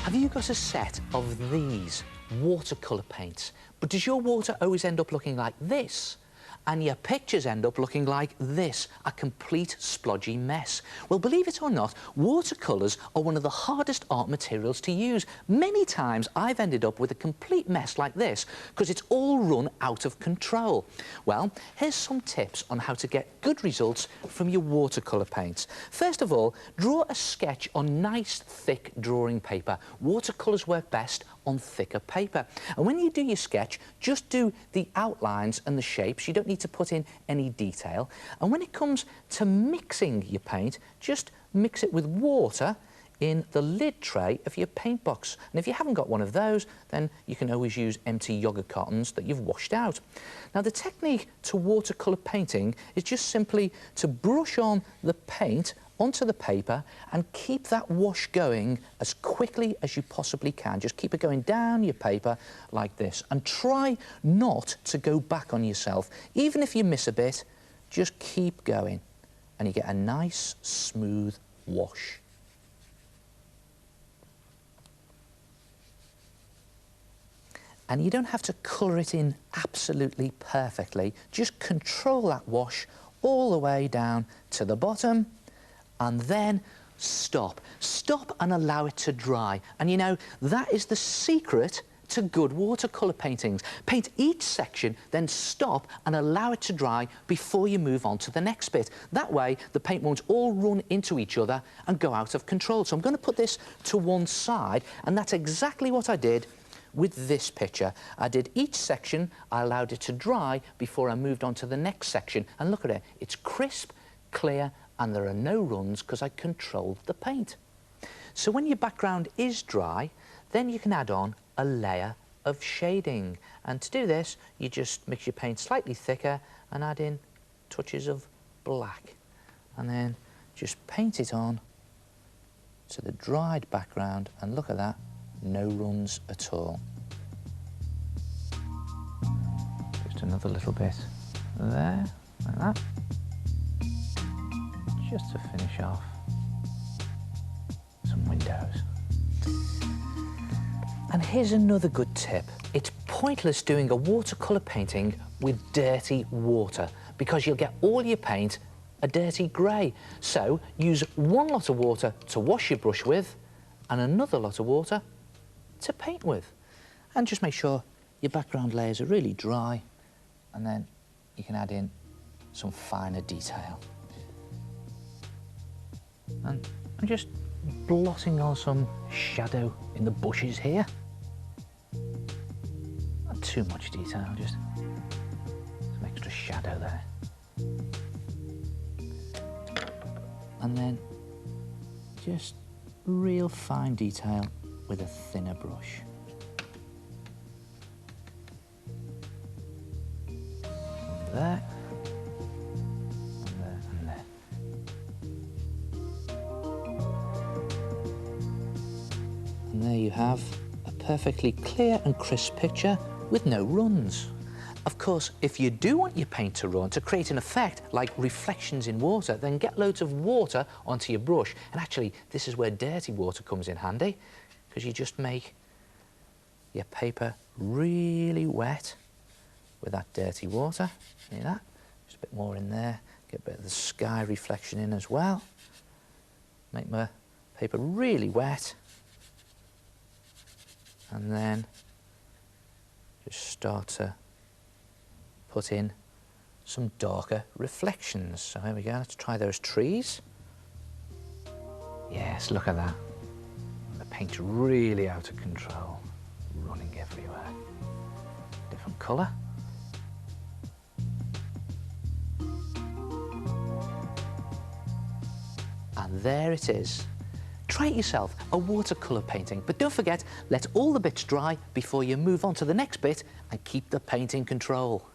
Have you got a set of these watercolour paints, but does your water always end up looking like this? And your pictures end up looking like this, a complete splodgy mess. Well, believe it or not, watercolours are one of the hardest art materials to use. Many times I've ended up with a complete mess like this because it's all run out of control. Well, here's some tips on how to get good results from your watercolour paints. First of all, draw a sketch on nice, thick drawing paper. Watercolours work best on thicker paper. And when you do your sketch, just do the outlines and the shapes. You don't need to put in any detail. And when it comes to mixing your paint, just mix it with water in the lid tray of your paint box. And if you haven't got one of those, then you can always use empty yogurt cartons that you've washed out. Now, the technique to watercolour painting is just simply to brush on the paint onto the paper and keep that wash going as quickly as you possibly can. Just keep it going down your paper like this and try not to go back on yourself. Even if you miss a bit, just keep going and you get a nice smooth wash. And you don't have to colour it in absolutely perfectly. Just control that wash all the way down to the bottom and then stop. Stop and allow it to dry. And you know, that is the secret to good watercolour paintings. Paint each section, then stop and allow it to dry before you move on to the next bit. That way, the paint won't all run into each other and go out of control. So I'm going to put this to one side, and that's exactly what I did with this picture. I did each section, I allowed it to dry before I moved on to the next section. And look at it, it's crisp, clear, and there are no runs because I controlled the paint. So when your background is dry, then you can add on a layer of shading. And to do this, you just mix your paint slightly thicker and add in touches of black. And then just paint it on to the dried background, and look at that, no runs at all. Just another little bit there, like that. Just to finish off some windows. And here's another good tip. It's pointless doing a watercolour painting with dirty water because you'll get all your paint a dirty grey. So use one lot of water to wash your brush with and another lot of water to paint with. And just make sure your background layers are really dry, and then you can add in some finer detail. And I'm just blotting on some shadow in the bushes here. Not too much detail, just some extra shadow there. And then just real fine detail with a thinner brush. And there. And there you have a perfectly clear and crisp picture with no runs. Of course, if you do want your paint to run, to create an effect like reflections in water, then get loads of water onto your brush. And actually, this is where dirty water comes in handy, because you just make your paper really wet with that dirty water. See that? Just a bit more in there. Get a bit of the sky reflection in as well. Make my paper really wet. And then just start to put in some darker reflections. So here we go, let's try those trees. Yes, look at that. The paint's really out of control, running everywhere. Different colour. And there it is. Try it yourself, a watercolour painting, but don't forget, let all the bits dry before you move on to the next bit and keep the paint in control.